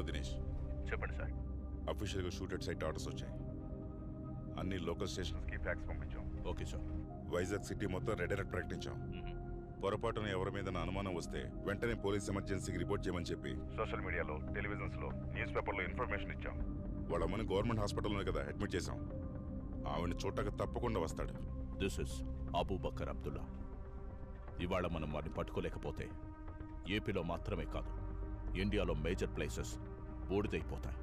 Hello Dinesh, చెప్పండి sir. అఫీషియల్గా shooted site orders వచ్చాయి. అన్ని లోకల్ స్టేషన్స్కి ఫ్యాక్స్ పంపించాం. Okay sir. వైజాగ్ సిటీ మొత్తం రెడ్ అలర్ట్ ప్రకటించాం. పొరపాటున ఎవరి మీద అనుమానం వస్తే వెంటనే పోలీస్ ఎమర్జెన్సీకి రిపోర్ట్ చేయమని చెప్పి సోషల్ మీడియాలో, టెలివిజన్స్లో, న్యూస్ పేపర్లో ఇన్ఫర్మేషన్ ఇచ్చాం. వాళ్ళ అమ్మని గవర్నమెంట్ హాస్పిటల్లోనే కదా అడ్మిట్ చేశాం. ఆవిడని చూడటానికి తప్పకుండా వస్తాడు. This is Abubakar Abdullah. ఇవాళ మనం వారిని పట్టుకోలేకపోతే ఏపీలో మాత్రమే కాదు, ఇండియాలో మేజర్ ప్లేసెస్ బూడిదైపోతాయి.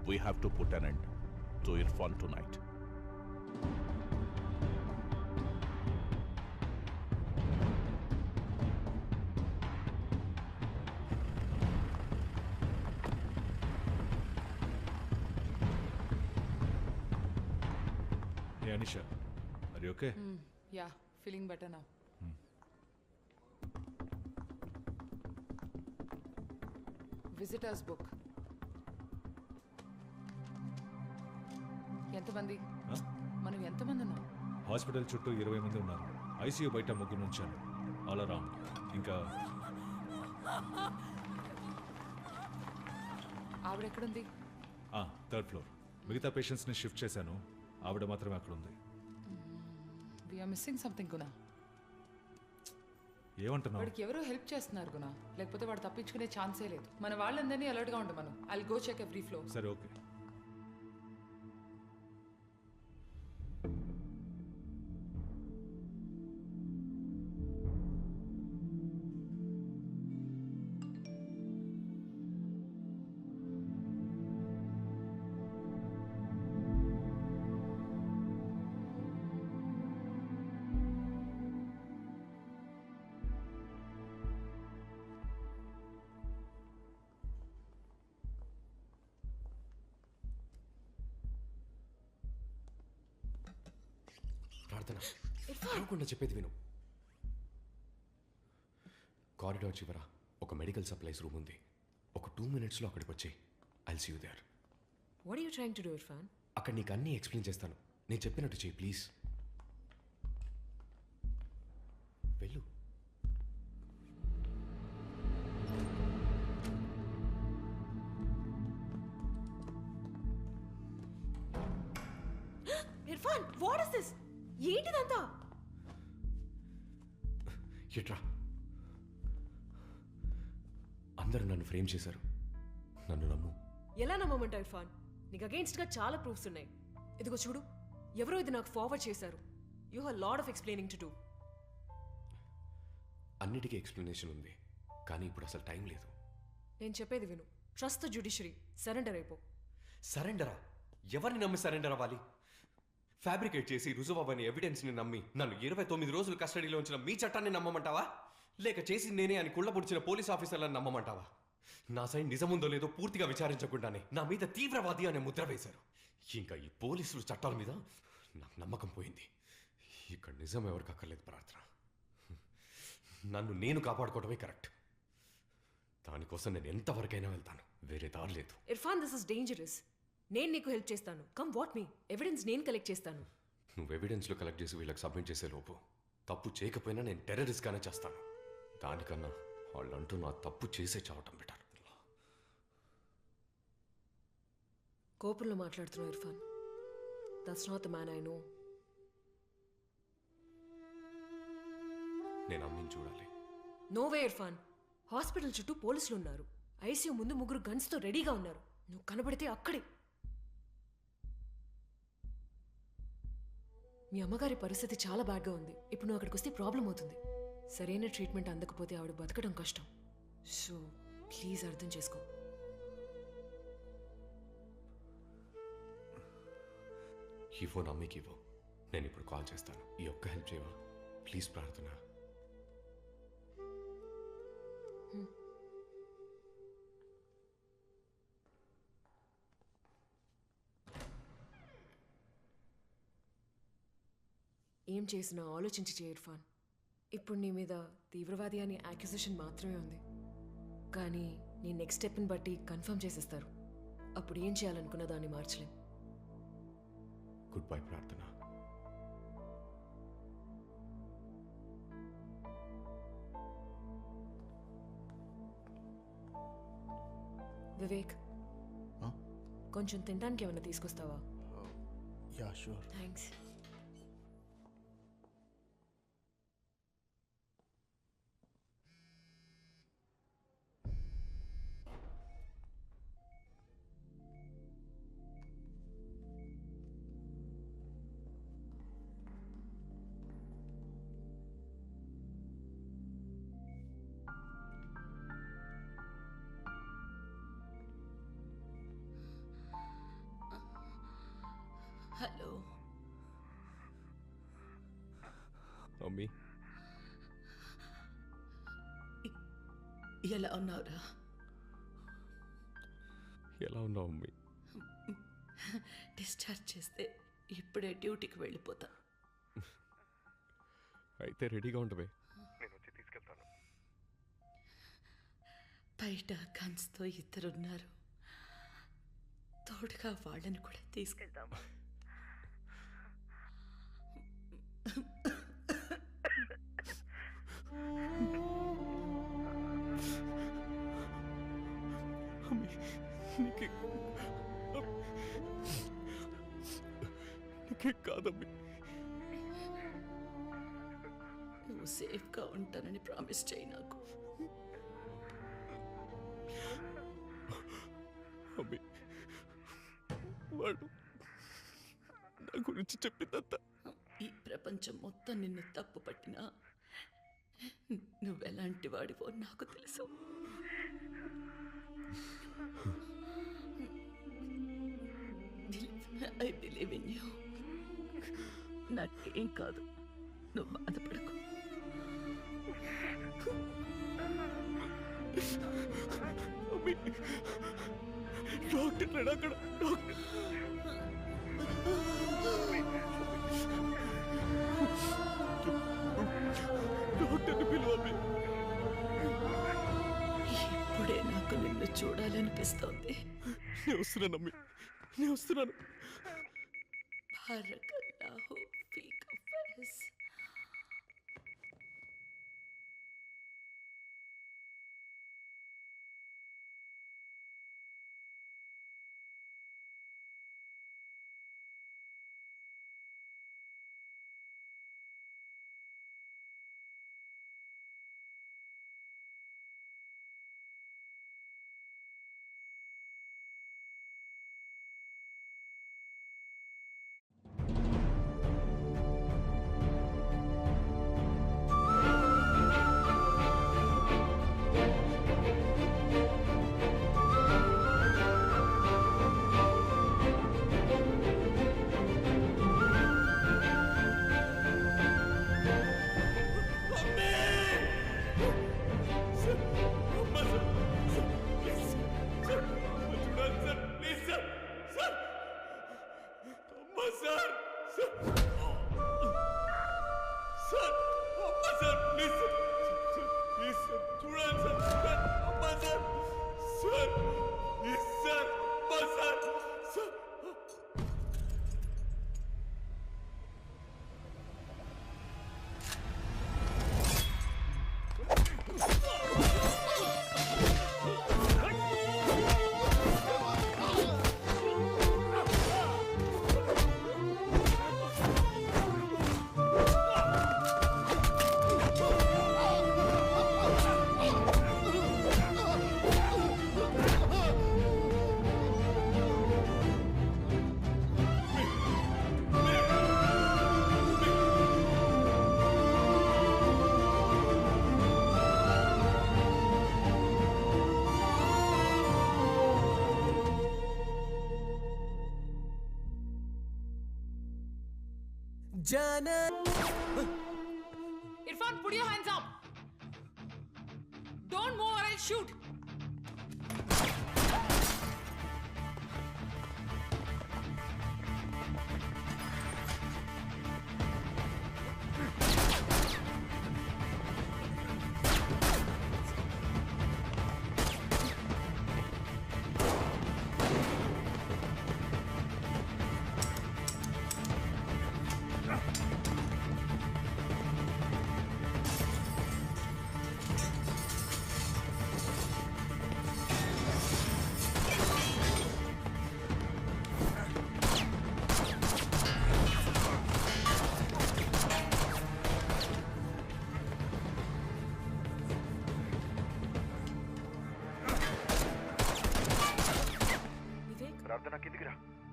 We have to put an end to Irfan tonight. Hey Anisha, are you okay? Yeah, feeling better now. Visitors book. ఎంతమంది? మనం ఎంతమంది ఉన్నాం? హాస్పిటల్ చుట్టూ 20 మంది ఉన్నారు. ఐసీయూ బయట ముగ్గురు నుంచాను. All around. ఇంకా ఆవిడ ఎక్కడుంది? Third floor. మిగతా పేషెంట్స్ని షిఫ్ట్ చేశాను. ఆవిడ మాత్రమే అక్కడ ఉంది. వి ఆర్ మిస్సింగ్ సంథింగ్ గుణ. ఏమంటున్నావు? వాడికి ఎవరో హెల్ప్ చేస్తున్నారు గుణ, లేకపోతే వాడు తప్పించుకునే ఛాన్సే లేదు. మన వాళ్ళందరినీ అలర్ట్గా ఉండమను. I'll go check every floor. సరే, ఓకే. ప్రార్థన, అనుకుండా చెప్పేది విను. కారిడార్ చివర ఒక మెడికల్ సప్లైస్ రూమ్ ఉంది. ఒక 2 minutesలో అక్కడికి వచ్చి I'll see you there. What are you trying to do Irfan? అక్కడ నీకు అన్నీ ఎక్స్ప్లెయిన్ చేస్తాను. నేను చెప్పినట్టు చెయ్యి ప్లీజ్. వెళ్ళు. Irfan, what is this? ఏంటిదంతా? ఎట్రా, అందరూ నన్ను ఫ్రేమ్ చేశారు. నన్ను నమ్ము. ఎలా నమ్మమంటా ఇర్ఫాన్? నీకు అగేన్స్ట్ గా చాలా ప్రూఫ్స్ ఉన్నాయి. ఇదిగో చూడు, ఎవరో ఇది నాకు ఫార్వర్డ్ చేశారు. You have lot of explaining to do. అన్నిటికీ ఎక్స్ప్లెనేషన్ ఉంది, కానీ ఇప్పుడు అసలు టైం లేదు. నేను చెప్పేది విను. Trust the judiciary. సరెండర్ అయిపో. సరెండరా? ఎవరిని నమ్మి సరెండర్ అవ్వాలి? ఫ్యాబ్రికేట్ చేసి రుజువని ఎవిడెన్స్ని నమ్మి నన్ను 29 రోజులు కస్టడీలో ఉంచిన మీ చట్టాన్ని నమ్మమంటావా? లేక చేసి నేనే అని కుళ్ళబుడిచిన పోలీస్ ఆఫీసర్లను నమ్మమంటావా? నా సైడ్ నిజముందో లేదో పూర్తిగా విచారించకుండానే నా మీద తీవ్రవాది అనే ముద్ర వేశారు. ఇంకా ఈ పోలీసులు చట్టాల మీద నాకు నమ్మకం పోయింది. ఇక్కడ నిజం ఎవరికి అక్కర్లేదు ప్రార్థన. నన్ను నేను కాపాడుకోవడమే కరెక్ట్. దానికోసం నేను ఎంతవరకైనా వెళ్తాను. వేరే దారి లేదు. Irfan, this is dangerous. నేను నీకు హెల్ప్ చేస్తాను. Come what me. ఎవిడెన్స్ నేను కలెక్ట్ చేస్తాను. నువ్వు ఎవిడెన్స్లో కలెక్ట్ చేసి వీళ్ళకి సబ్మిట్ చేసే లోపు తప్పు చేయకపోయినా నేను టెర్రరిస్ట్గానే చేస్తాను. దానికన్నా వాళ్ళంటూ నా తప్పు చేసే చావటం బెటర్. కోపంలో మాట్లాడుతున్నావు Irfan. That's not the man I know. నేను అమ్మిని చూడాలి. No way Irfan. హాస్పిటల్ చుట్టూ పోలీసులు ఉన్నారు. ఐసీయూ ముందు 3 గన్స్తో రెడీగా ఉన్నారు. నువ్వు కనబడితే అక్కడే. మీ అమ్మగారి పరిస్థితి చాలా బ్యాడ్గా ఉంది. ఇప్పుడు నువ్వు అక్కడికి వస్తే ప్రాబ్లం అవుతుంది. సరైన ట్రీట్మెంట్ అందకపోతే ఆవిడ బతకడం కష్టం. సో ప్లీజ్ అర్థం చేసుకో. ఈ ఫోన్ అమ్మికి ఇవ్వు. నేను ఇప్పుడు కాల్ చేస్తాను. ఈ ఒక్క హెల్ప్ చేయవా ప్లీజ్ ప్రార్థన? ఏం చేసినా ఆలోచించి చేయి ఇర్ఫాన్. ఇప్పుడు నీ మీద తీవ్రవాది అనే యాక్యుజేషన్ మాత్రమే ఉంది, కానీ నీ నెక్స్ట్ స్టెప్ని బట్టి కన్ఫర్మ్ చేసేస్తారు. అప్పుడు ఏం చేయాలనుకున్న దాన్ని మార్చలేం. గుడ్ బై ప్రార్థన. వివేక్, కొంచెం తినడానికి ఏమైనా తీసుకొస్తావా? Yeah sure. Thanks. Hello, mummy ఎలా ఉన్నావురా? ఎలా ఉన్నావు మమ్మీ? డిశ్చార్జ్ చేస్తే ఇప్పుడే డ్యూటీకి వెళ్ళిపోతా. అయితే రెడీగా ఉండవే, నేను వచ్చి తీసుకెళ్తాను. బయట గన్స్తో ఇద్దరున్నారు, తోడుగా వాళ్ళని కూడా తీసుకెళ్దామా? నీకే కాదమ్మీ. నువ్వు సేఫ్గా ఉంటానని ప్రామిస్ చేయి నాకు. అమ్మీ, వాడు నా గురించి చెప్పిందంతా ఈ ప్రపంచం మొత్తం నిన్ను తప్పు పట్టినా నువ్వెలాంటి వాడివో నాకు తెలుసు. I believe in you. నాకేం కాదు, నువ్వు బాధపడకు. డాక్టర్ లేడు అక్కడ. డాక్టర్ని పిలువమ్మి. ఇప్పుడే నాకు నిన్ను చూడాలనిపిస్తోంది. నేను వస్తున్నానమ్మీ, నేను వస్తున్నాను. బారకల్లాహు ఫీక Faiz. Irfan, put your hands up. Don't move or I'll shoot.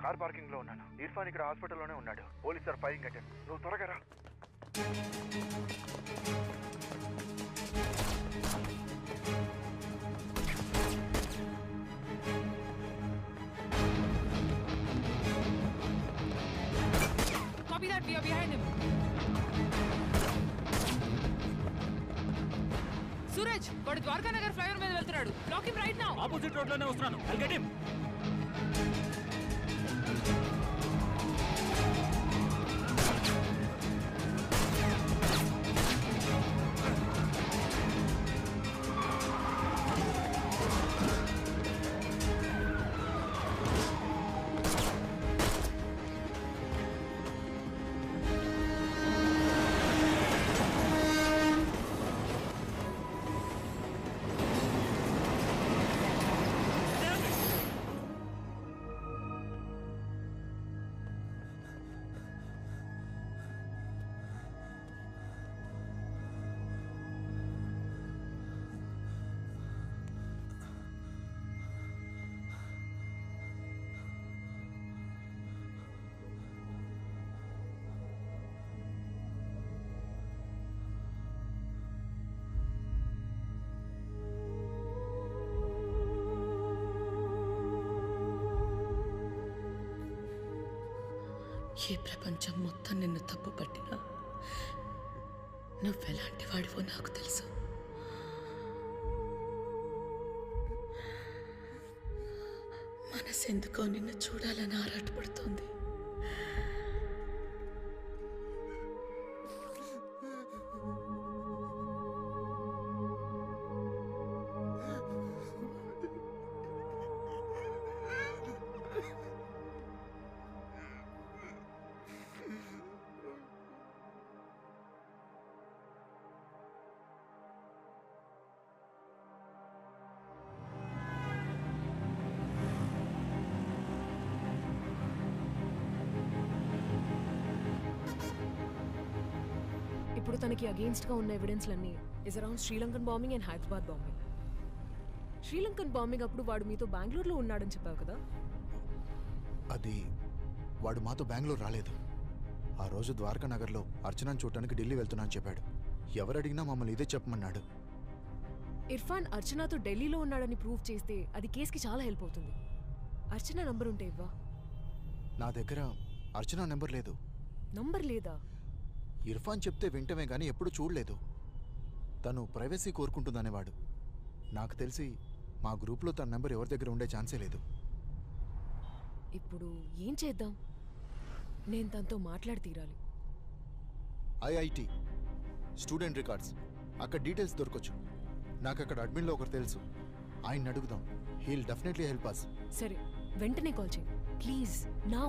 Car parking లో ఉన్నాను. ఇర్ఫాన్ ఇక్కడ హాస్పిటల్లోనే ఉన్నాడు. Police sir firing attend. నువ్వు త్వరగా రా. Copy that. We are behind him. Suraj వాడు ద్వారకా నగర్ ఫ్లైఓవర్ మీద వెళ్తున్నాడు. Block him right now. Opposite road లోనే వస్తున్నాను. I'll get him. ఈ ప్రపంచం మొత్తం నిన్ను తప్పు పట్టినా నువ్వెలాంటి వాడివో నాకు తెలుసు. మనసెందుకో నిన్ను చూడాలని ఆరాటపడుతోంది. ఇప్పుడు తనకి అగేన్స్ట్గా ఉన్న ఎవిడెన్స్లన్నీ is around Sri Lankan bombing and Hyderabad bombing. Sri Lankan bombing అప్పుడు వాడు మీతో బెంగళూరులో ఉన్నాడని చెప్పావు కదా? అది వాడు మాతో బెంగళూరు రాలేదు. ఆ రోజు ద్వారకా నగర్లో అర్చనను చూడటానికి ఢిల్లీ వెళ్తున్నాను చెప్పాడు. ఎవరు అడిగినా మమ్మల్ని ఇదే చెప్పమన్నాడు. ఇర్ఫాన్ అర్చనతో ఢిల్లీలో ఉన్నాడని ప్రూవ్ చేస్తే అది కేసుకి చాలా హెల్ప్ అవుతుంది. అర్చన నంబర్ ఉంటే ఇవ్వా. నా దగ్గర అర్చన నెంబర్ లేదు. నంబర్ లేదా? ఇర్ఫాన్ చెప్తే వింటమే కానీ ఎప్పుడు చూడలేదు. తను ప్రైవసీ కోరుకుంటుందనేవాడు. నాకు తెలిసి మా గ్రూప్లో తన నెంబర్ ఎవరి దగ్గర ఉండే ఛాన్సే లేదు. ఇప్పుడు ఏం చేద్దాం? నేను తనతో మాట్లాడి తీరాలి. ఐఐటి స్టూడెంట్ రికార్డ్స్ అక్కడ డీటెయిల్స్ దొరకొచ్చు. నాకు అక్కడ అడ్మిన్లో ఒకరు తెలుసు. ఆయన్ని అడుగుదాం. He'll definitely help us. సరే, వెంటనే కాల్ చేయి ప్లీజ్. నౌ.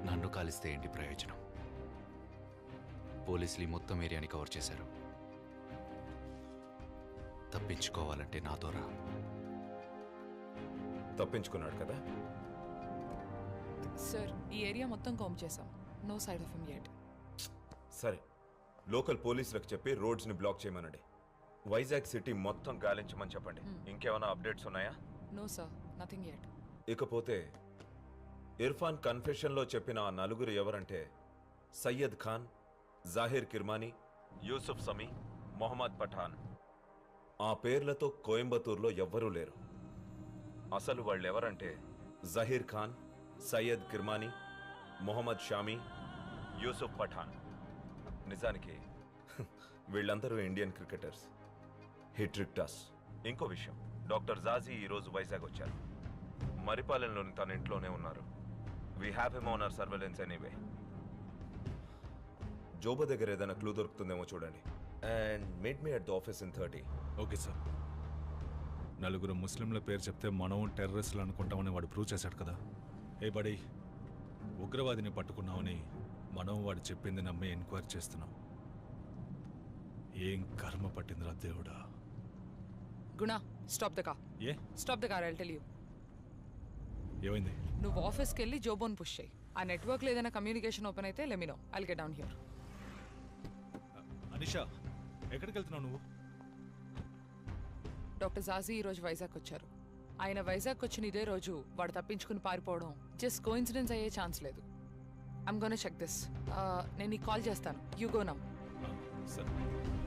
నన్ను కాలిస్తే ఏంటి ప్రయోజనం? పోలీసులు ఈ మొత్తం ఏరియాని కవర్ చేశారు. తప్పించుకోవాలంటే నాతో రా. తప్పించుకున్నాడు కదా? సార్ ఈ ఏరియా మొత్తం కాంప్ చేసాం. నో సైడ్ ఆఫ్ హిమ్ యెట్. సరే, లోకల్ పోలీసులకు చెప్పి రోడ్స్ని బ్లాక్ చేయమనండి. వైజాగ్ సిటీ మొత్తం గాలించమని చెప్పండి. ఇంకేమైనా అప్డేట్స్ ఉన్నాయా? No sir, nothing yet. ఇకపోతే ఇర్ఫాన్ కన్ఫెషన్లో చెప్పిన ఆ నలుగురు ఎవరంటే సయ్యద్ ఖాన్, జాహిర్ కిర్మానీ, యూసుఫ్ సమీ, మొహమ్మద్ పఠాన్. ఆ పేర్లతో కోయంబత్తూర్లో ఎవ్వరూ లేరు. అసలు వాళ్ళెవరంటే జహీర్ ఖాన్, సయ్యద్ కిర్మానీ, మొహమ్మద్ షామీ, యూసుఫ్ పఠాన్. నిజానికి వీళ్ళందరూ Indian cricketers. He tricked us. ఇంకో విషయం, డాక్టర్ జాజీ ఈరోజు వైజాగ్ వచ్చారు. మరిపాలెంలోని తన ఇంట్లోనే ఉన్నారు. We have him on our surveillance anyway. జోబా దగ్గర ఏదైనా క్లూ దొరుకుతుందేమో చూడండి. And meet me at the office in 30. Okay sir. నలుగురు ముస్లింల పేరు చెప్తే మనం టెర్రరిస్టులు అనుకుంటామని వాడు ప్రూవ్ చేశాడు కదా. ఏ బడీ, ఉగ్రవాదిని పట్టుకున్నామని మనం వాడు చెప్పింది నమ్మి ఎంక్వైరీ చేస్తున్నాం. ఏం కర్మ పట్టిందిరా దేవుడా. గుణ stop the car. A stop the car, I'll tell you. ఏమైంది? నువ్వు ఆఫీస్కి వెళ్ళి జోబోన్ పుష్ చేయి. ఆ నెట్వర్క్లో ఏదైనా కమ్యూనికేషన్ ఓపెన్ అయితే let me know, I'll get down here. Anisha, ఎక్కడికి వెళ్తున్నావు నువ్వు? డాక్టర్ జాజీ ఈరోజు వైజాగ్ వచ్చారు. ఆయన వైజాగ్ వచ్చిన ఇదే రోజు వాడు తప్పించుకుని పారిపోవడం జస్ట్ కోఇన్సిడెన్స్ అయ్యే ఛాన్స్ లేదు. I'm gonna check this. నేను నీకు కాల్ చేస్తాను. You go now. సరే.